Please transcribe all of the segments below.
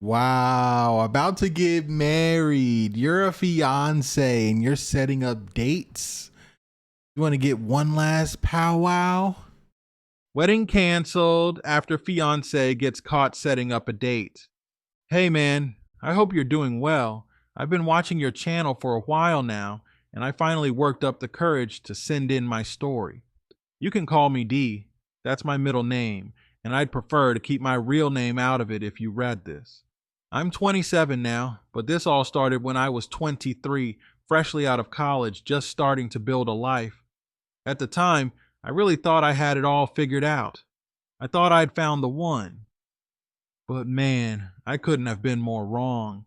Wow, about to get married. You're a fiance and you're setting up dates. You want to get one last powwow? Wedding canceled after fiance gets caught setting up a date. Hey man, I hope you're doing well. I've been watching your channel for a while now, and I finally worked up the courage to send in my story. You can call me D. That's my middle name, and I'd prefer to keep my real name out of it if you read this. I'm 27 now, but this all started when I was 23, freshly out of college, just starting to build a life. At the time, I really thought I had it all figured out. I thought I'd found the one. But man, I couldn't have been more wrong.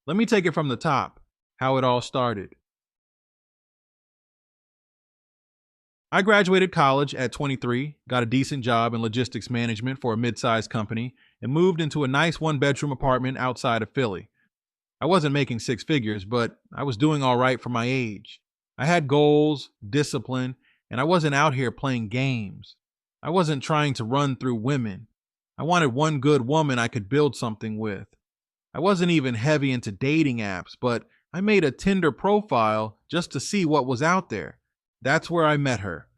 Let me take it from the top, how it all started. I graduated college at 23, got a decent job in logistics management for a mid-sized company, and moved into a nice one-bedroom apartment outside of Philly. I wasn't making six figures, but I was doing all right for my age. I had goals, discipline, and I wasn't out here playing games. I wasn't trying to run through women. I wanted one good woman I could build something with. I wasn't even heavy into dating apps, but I made a Tinder profile just to see what was out there. That's where I met her.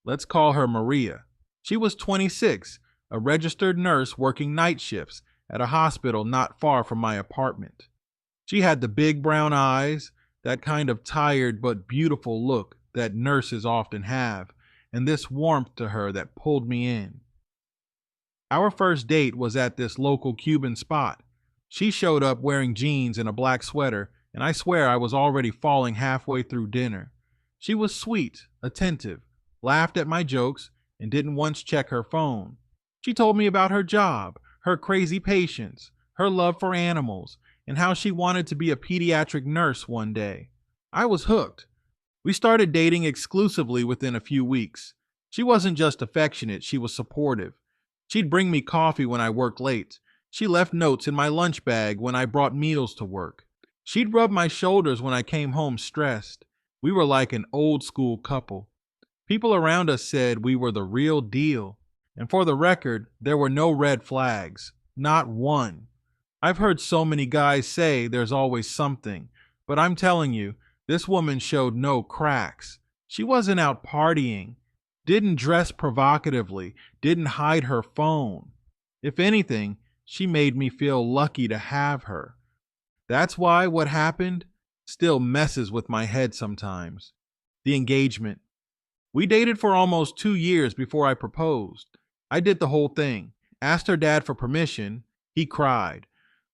Let's call her Maria. She was 26, a registered nurse working night shifts at a hospital not far from my apartment. She had the big brown eyes, that kind of tired but beautiful look that nurses often have, and this warmth to her that pulled me in. Our first date was at this local Cuban spot. She showed up wearing jeans and a black sweater, and I swear I was already falling halfway through dinner. She was sweet, attentive, laughed at my jokes, and didn't once check her phone. She told me about her job, her crazy patients, her love for animals, and how she wanted to be a pediatric nurse one day. I was hooked. We started dating exclusively within a few weeks. She wasn't just affectionate, she was supportive. She'd bring me coffee when I worked late. She left notes in my lunch bag when I brought meals to work. She'd rub my shoulders when I came home stressed. We were like an old school couple. People around us said we were the real deal. And for the record, there were no red flags. Not one. I've heard so many guys say there's always something, but I'm telling you, this woman showed no cracks. She wasn't out partying, didn't dress provocatively, didn't hide her phone. If anything, she made me feel lucky to have her. That's why what happened still messes with my head sometimes. The engagement. We dated for almost 2 years before I proposed. I did the whole thing, asked her dad for permission. He cried.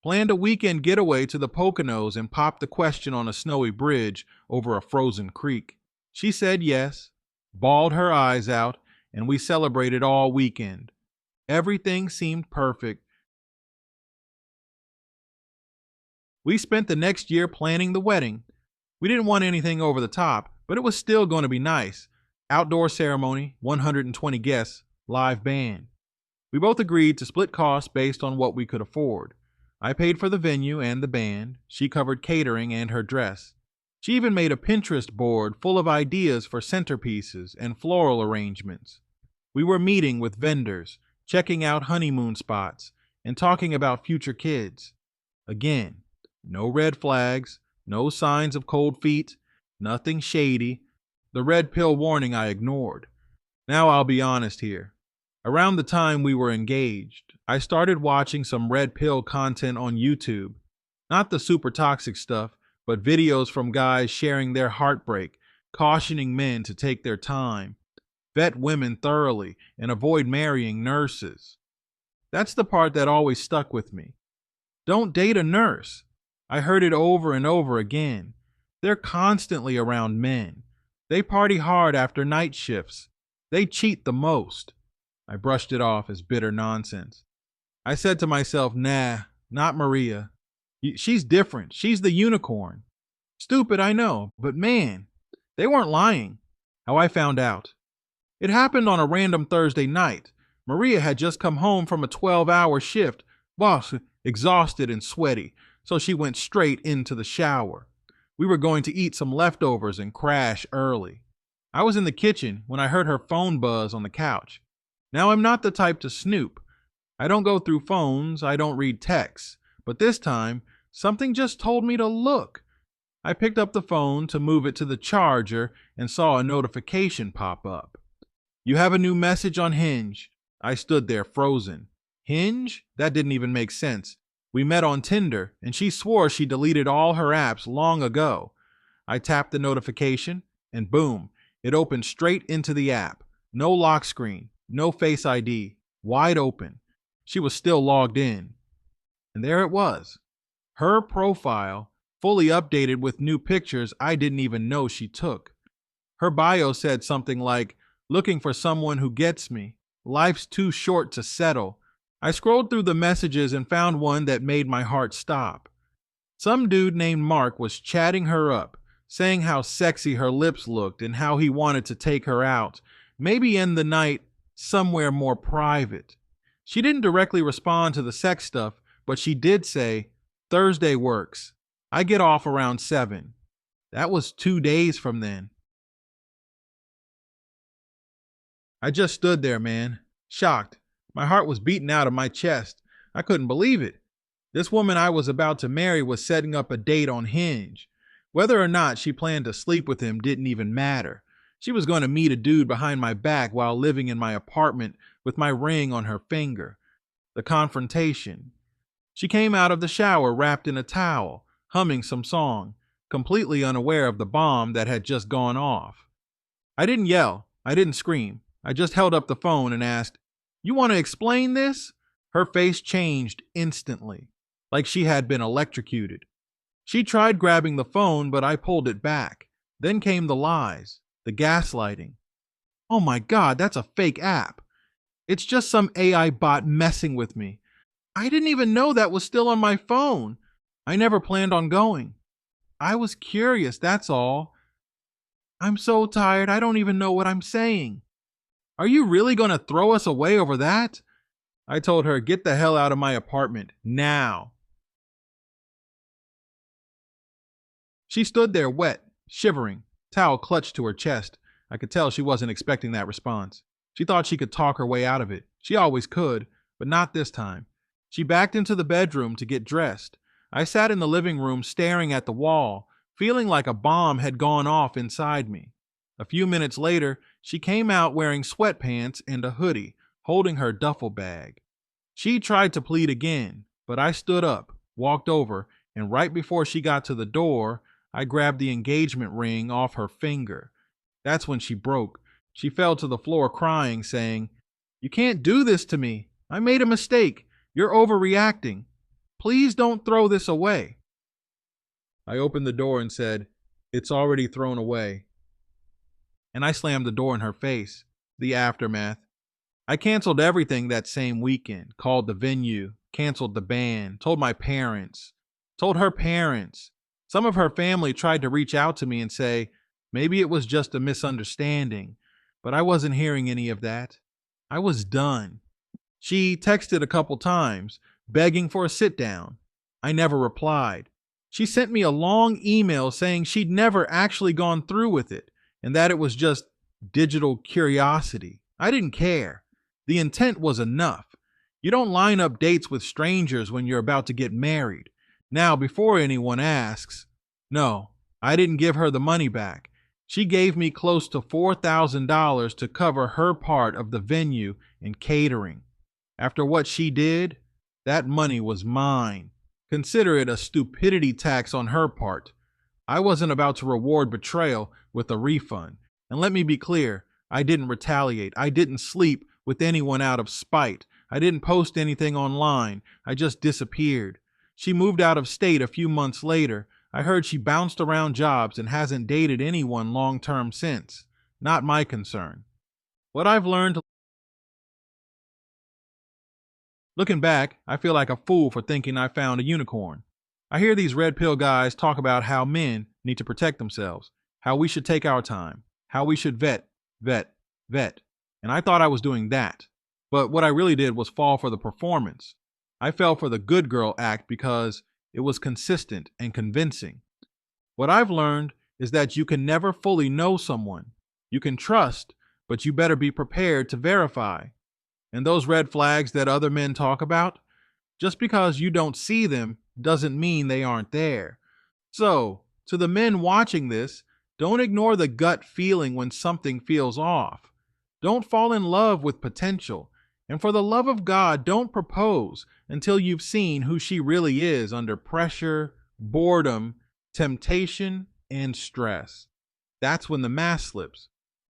Planned a weekend getaway to the Poconos and popped the question on a snowy bridge over a frozen creek. She said yes, bawled her eyes out, and we celebrated all weekend. Everything seemed perfect. We spent the next year planning the wedding. We didn't want anything over the top, but it was still going to be nice. Outdoor ceremony, 120 guests, live band. We both agreed to split costs based on what we could afford. I paid for the venue and the band. She covered catering and her dress. She even made a Pinterest board full of ideas for centerpieces and floral arrangements. We were meeting with vendors, checking out honeymoon spots, and talking about future kids. Again, no red flags, no signs of cold feet, nothing shady. The red pill warning I ignored. Now I'll be honest here. Around the time we were engaged, I started watching some red pill content on YouTube. Not the super toxic stuff, but videos from guys sharing their heartbreak, cautioning men to take their time, vet women thoroughly, and avoid marrying nurses. That's the part that always stuck with me. Don't date a nurse. I heard it over and over again. They're constantly around men. They party hard after night shifts. They cheat the most. I brushed it off as bitter nonsense. I said to myself, nah, not Maria. She's different. She's the unicorn. Stupid, I know, but man, they weren't lying. How I found out. It happened on a random Thursday night. Maria had just come home from a 12-hour shift, boss, exhausted and sweaty, so she went straight into the shower. We were going to eat some leftovers and crash early. I was in the kitchen when I heard her phone buzz on the couch. Now, I'm not the type to snoop. I don't go through phones, I don't read texts, But this time, something just told me to look. I picked up the phone to move it to the charger and saw a notification pop up. You have a new message on Hinge. I stood there frozen. Hinge? That didn't even make sense. We met on Tinder, and she swore she deleted all her apps long ago. I tapped the notification, and boom, it opened straight into the app. No lock screen, no Face ID, wide open. She was still logged in. And there it was. Her profile, fully updated with new pictures I didn't even know she took. Her bio said something like, "Looking for someone who gets me. Life's too short to settle." I scrolled through the messages and found one that made my heart stop. Some dude named Mark was chatting her up, saying how sexy her lips looked and how he wanted to take her out, maybe end the night somewhere more private. She didn't directly respond to the sex stuff, but she did say, "Thursday works. I get off around 7. That was 2 days from then. I just stood there, man, shocked. My heart was beating out of my chest. I couldn't believe it. This woman I was about to marry was setting up a date on Hinge. Whether or not she planned to sleep with him didn't even matter. She was going to meet a dude behind my back while living in my apartment with my ring on her finger. The confrontation. She came out of the shower wrapped in a towel, humming some song, completely unaware of the bomb that had just gone off. I didn't yell. I didn't scream. I just held up the phone and asked, "You want to explain this?" Her face changed instantly, like she had been electrocuted. She tried grabbing the phone, but I pulled it back. Then came the lies, the gaslighting. "Oh my God, that's a fake app. It's just some AI bot messing with me. I didn't even know that was still on my phone. I never planned on going. I was curious, that's all. I'm so tired, I don't even know what I'm saying. Are you really going to throw us away over that?" I told her, "Get the hell out of my apartment, now." She stood there wet, shivering, towel clutched to her chest. I could tell she wasn't expecting that response. She thought she could talk her way out of it. She always could, but not this time. She backed into the bedroom to get dressed. I sat in the living room staring at the wall, feeling like a bomb had gone off inside me. A few minutes later, she came out wearing sweatpants and a hoodie, holding her duffel bag. She tried to plead again, but I stood up, walked over, and right before she got to the door, I grabbed the engagement ring off her finger. That's when she broke. She fell to the floor crying, saying, "You can't do this to me. I made a mistake. You're overreacting. Please don't throw this away." I opened the door and said, "It's already thrown away." And I slammed the door in her face. The aftermath. I canceled everything that same weekend, called the venue, canceled the band, told my parents, told her parents. Some of her family tried to reach out to me and say, maybe it was just a misunderstanding, but I wasn't hearing any of that. I was done. She texted a couple times, begging for a sit down. I never replied. She sent me a long email saying she'd never actually gone through with it and that it was just digital curiosity. I didn't care. The intent was enough. You don't line up dates with strangers when you're about to get married. Now, before anyone asks, no, I didn't give her the money back. She gave me close to $4,000 to cover her part of the venue and catering. After what she did, that money was mine. Consider it a stupidity tax on her part. I wasn't about to reward betrayal with a refund. And let me be clear, I didn't retaliate. I didn't sleep with anyone out of spite. I didn't post anything online. I just disappeared. She moved out of state a few months later. I heard she bounced around jobs and hasn't dated anyone long-term since. Not my concern. What I've learned... Looking back, I feel like a fool for thinking I found a unicorn. I hear these red pill guys talk about how men need to protect themselves, how we should take our time, how we should vet. And I thought I was doing that. But what I really did was fall for the performance. I fell for the good girl act because it was consistent and convincing. What I've learned is that you can never fully know someone. You can trust, but you better be prepared to verify. And those red flags that other men talk about, just because you don't see them doesn't mean they aren't there. So, to the men watching this, don't ignore the gut feeling when something feels off. Don't fall in love with potential. And for the love of God, don't propose until you've seen who she really is under pressure, boredom, temptation, and stress. That's when the mask slips.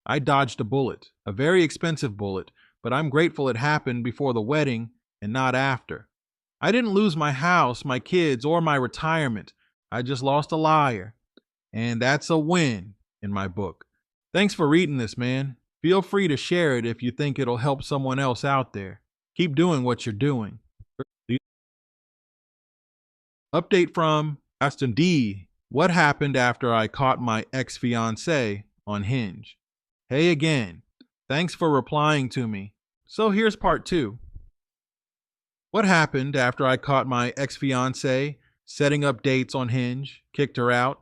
I dodged a bullet, a very expensive bullet, but I'm grateful it happened before the wedding and not after. I didn't lose my house, my kids, or my retirement. I just lost a liar. And that's a win in my book. Thanks for reading this, man. Feel free to share it if you think it'll help someone else out there. Keep doing what you're doing. Update from Aston D. What happened after I caught my ex-fiancée on Hinge? Hey again. Thanks for replying to me. So here's part 2. What happened after I caught my ex-fiancée setting up dates on Hinge, kicked her out,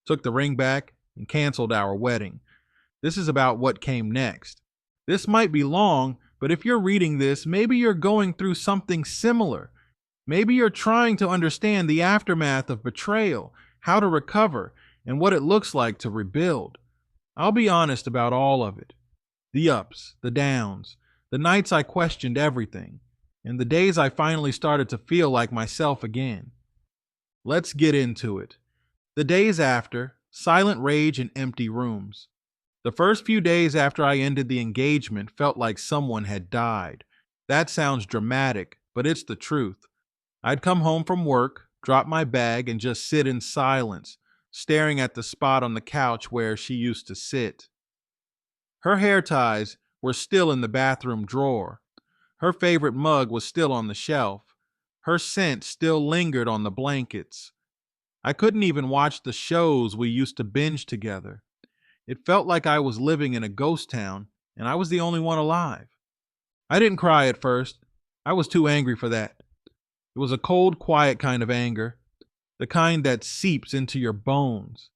took the ring back, and canceled our wedding? This is about what came next. This might be long, but if you're reading this, maybe you're going through something similar. Maybe you're trying to understand the aftermath of betrayal, how to recover, and what it looks like to rebuild. I'll be honest about all of it. The ups, the downs, the nights I questioned everything, and the days I finally started to feel like myself again. Let's get into it. The days after, silent rage and empty rooms. The first few days after I ended the engagement felt like someone had died. That sounds dramatic, but it's the truth. I'd come home from work, drop my bag, and just sit in silence, staring at the spot on the couch where she used to sit. Her hair ties were still in the bathroom drawer. Her favorite mug was still on the shelf. Her scent still lingered on the blankets. I couldn't even watch the shows we used to binge together. It felt like I was living in a ghost town, and I was the only one alive. I didn't cry at first. I was too angry for that. It was a cold, quiet kind of anger, the kind that seeps into your bones.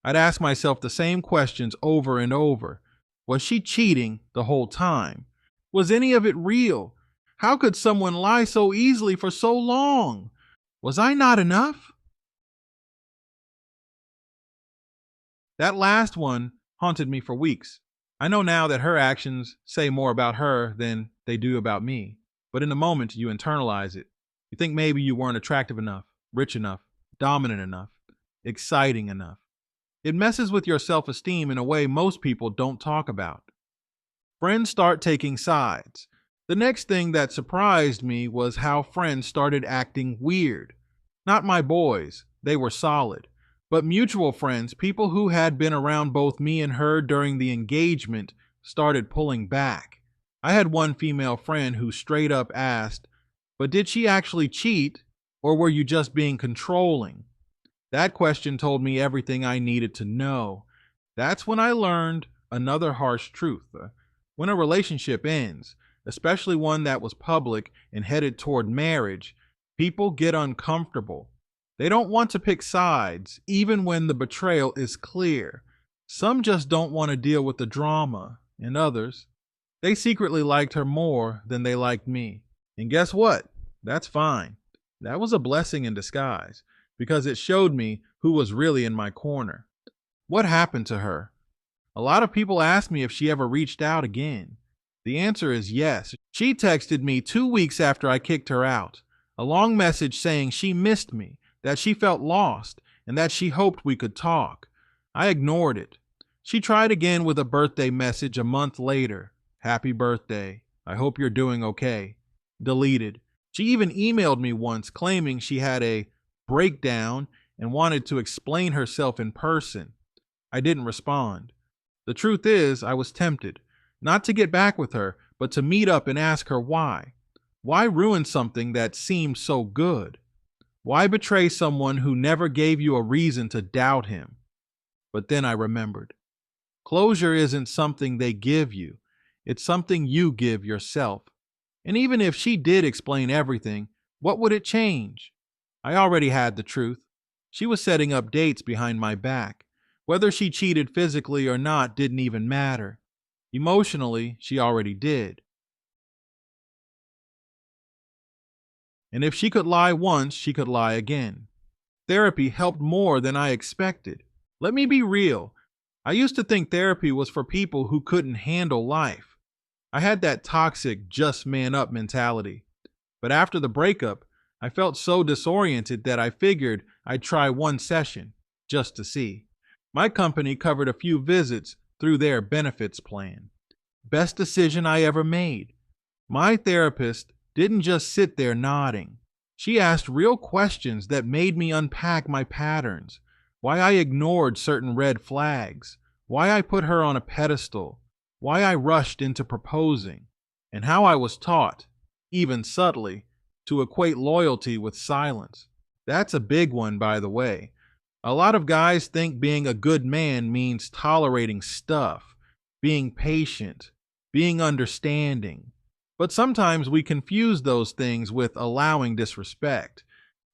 I'd ask myself the same questions over and over. Was she cheating the whole time? Was any of it real? How could someone lie so easily for so long? Was I not enough? That last one haunted me for weeks. I know now that her actions say more about her than they do about me. But in the moment, you internalize it. You think maybe you weren't attractive enough, rich enough, dominant enough, exciting enough. It messes with your self-esteem in a way most people don't talk about. Friends start taking sides. The next thing that surprised me was how friends started acting weird. Not my boys, they were solid. But mutual friends, people who had been around both me and her during the engagement, started pulling back. I had one female friend who straight up asked, "But did she actually cheat, or were you just being controlling?" That question told me everything I needed to know. That's when I learned another harsh truth. When a relationship ends, especially one that was public and headed toward marriage, people get uncomfortable. They don't want to pick sides, even when the betrayal is clear. Some just don't want to deal with the drama, and others, they secretly liked her more than they liked me. And guess what? That's fine. That was a blessing in disguise, because it showed me who was really in my corner. What happened to her? A lot of people ask me if she ever reached out again. The answer is yes. She texted me 2 weeks after I kicked her out, a long message saying she missed me, that she felt lost, and that she hoped we could talk. I ignored it. She tried again with a birthday message a month later. "Happy birthday. I hope you're doing okay." Deleted. She even emailed me once claiming she had a breakdown and wanted to explain herself in person. I didn't respond. The truth is, I was tempted, not to get back with her, but to meet up and ask her why. Why ruin something that seemed so good? Why betray someone who never gave you a reason to doubt him? But then I remembered. Closure isn't something they give you. It's something you give yourself. And even if she did explain everything, what would it change? I already had the truth. She was setting up dates behind my back. Whether she cheated physically or not didn't even matter. Emotionally, she already did. And if she could lie once, she could lie again. Therapy helped more than I expected. Let me be real. I used to think therapy was for people who couldn't handle life. I had that toxic, just man up mentality. But after the breakup, I felt so disoriented that I figured I'd try one session just to see. My company covered a few visits through their benefits plan. Best decision I ever made. My therapist didn't just sit there nodding. She asked real questions that made me unpack my patterns, why I ignored certain red flags, why I put her on a pedestal, why I rushed into proposing, and how I was taught, even subtly, to equate loyalty with silence. That's a big one, by the way. A lot of guys think being a good man means tolerating stuff, being patient, being understanding. But sometimes we confuse those things with allowing disrespect.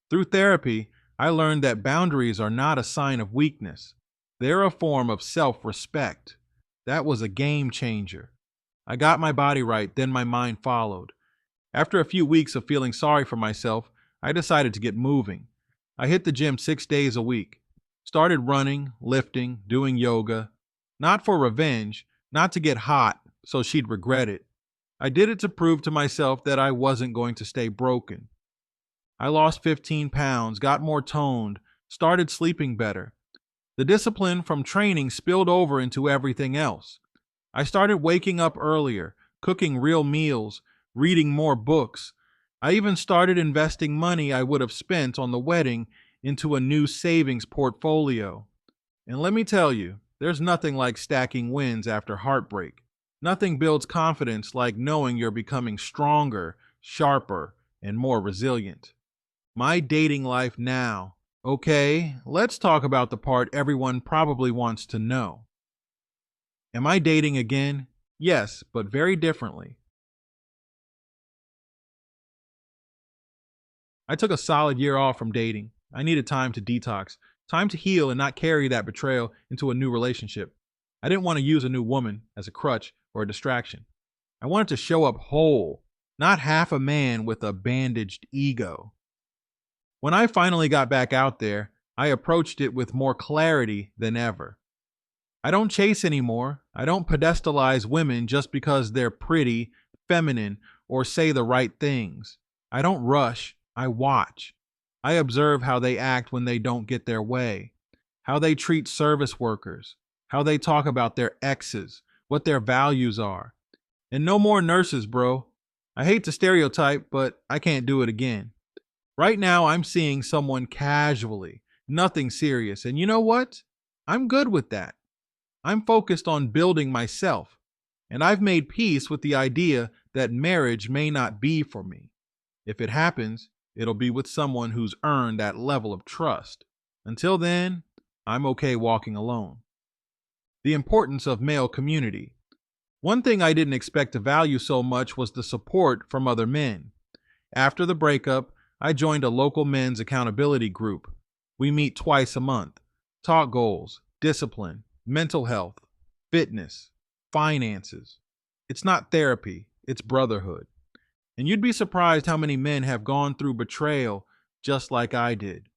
Through therapy, I learned that boundaries are not a sign of weakness. They're a form of self-respect. That was a game changer. I got my body right, then my mind followed. After a few weeks of feeling sorry for myself, I decided to get moving. I hit the gym 6 days a week. Started running, lifting, doing yoga. Not for revenge, not to get hot so she'd regret it. I did it to prove to myself that I wasn't going to stay broken. I lost 15 pounds, got more toned, started sleeping better. The discipline from training spilled over into everything else. I started waking up earlier, cooking real meals, reading more books. I even started investing money I would have spent on the wedding into a new savings portfolio. And let me tell you, there's nothing like stacking wins after heartbreak. Nothing builds confidence like knowing you're becoming stronger, sharper, and more resilient. My dating life now. Okay, let's talk about the part everyone probably wants to know. Am I dating again? Yes, but very differently. I took a solid year off from dating. I needed time to detox, time to heal and not carry that betrayal into a new relationship. I didn't want to use a new woman as a crutch or a distraction. I wanted to show up whole, not half a man with a bandaged ego. When I finally got back out there, I approached it with more clarity than ever. I don't chase anymore. I don't pedestalize women just because they're pretty, feminine, or say the right things. I don't rush. I watch. I observe how they act when they don't get their way, how they treat service workers, how they talk about their exes, what their values are. And no more nurses, bro. I hate to stereotype, but I can't do it again. Right now, I'm seeing someone casually, nothing serious. And you know what? I'm good with that. I'm focused on building myself, and I've made peace with the idea that marriage may not be for me. If it happens, it'll be with someone who's earned that level of trust. Until then, I'm okay walking alone. The importance of male community. One thing I didn't expect to value so much was the support from other men. After the breakup, I joined a local men's accountability group. We meet twice a month, talk goals, discipline, mental health, fitness, finances. It's not therapy, it's brotherhood. And you'd be surprised how many men have gone through betrayal just like I did.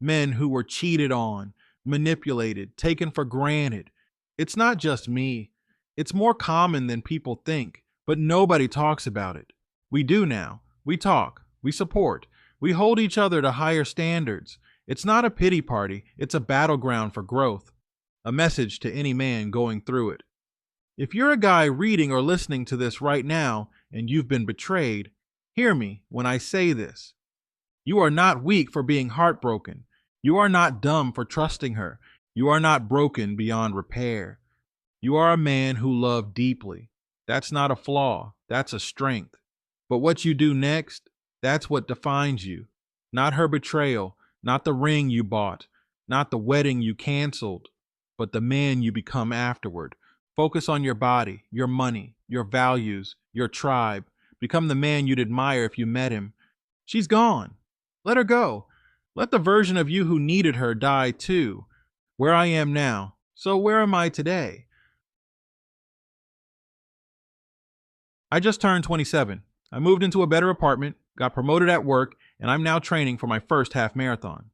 Men who were cheated on, manipulated, taken for granted. It's not just me. It's more common than people think, but nobody talks about it. We do now. We talk. We support. We hold each other to higher standards. It's not a pity party. It's a battleground for growth. A message to any man going through it. If you're a guy reading or listening to this right now and you've been betrayed, hear me when I say this. You are not weak for being heartbroken. You are not dumb for trusting her. You are not broken beyond repair. You are a man who loved deeply. That's not a flaw. That's a strength. But what you do next, that's what defines you. Not her betrayal, not the ring you bought, not the wedding you canceled, but the man you become afterward. Focus on your body, your money, your values, your tribe. Become the man you'd admire if you met him. She's gone. Let her go. Let the version of you who needed her die too. Where I am now. So where am I today? I just turned 27. I moved into a better apartment, got promoted at work, and I'm now training for my first half marathon.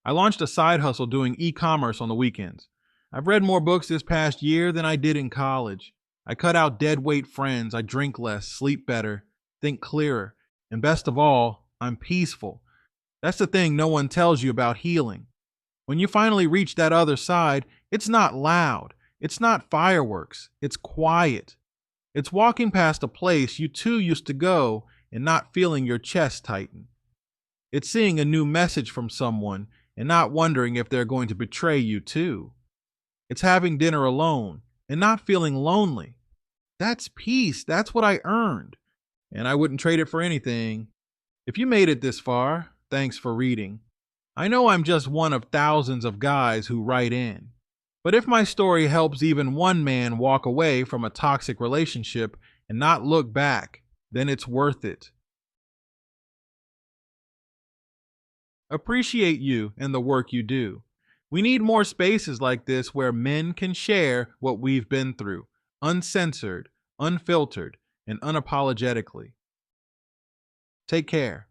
I launched a side hustle doing e-commerce on the weekends. I've read more books this past year than I did in college. I cut out dead weight friends, I drink less, sleep better, think clearer, and best of all, I'm peaceful. That's the thing no one tells you about healing. When you finally reach that other side, it's not loud, it's not fireworks, it's quiet. It's walking past a place you too used to go and not feeling your chest tighten. It's seeing a new message from someone and not wondering if they're going to betray you too. It's having dinner alone and not feeling lonely. That's peace. That's what I earned. And I wouldn't trade it for anything. If you made it this far, thanks for reading. I know I'm just one of thousands of guys who write in. But if my story helps even one man walk away from a toxic relationship and not look back, then it's worth it. Appreciate you and the work you do. We need more spaces like this where men can share what we've been through, uncensored, unfiltered, and unapologetically. Take care.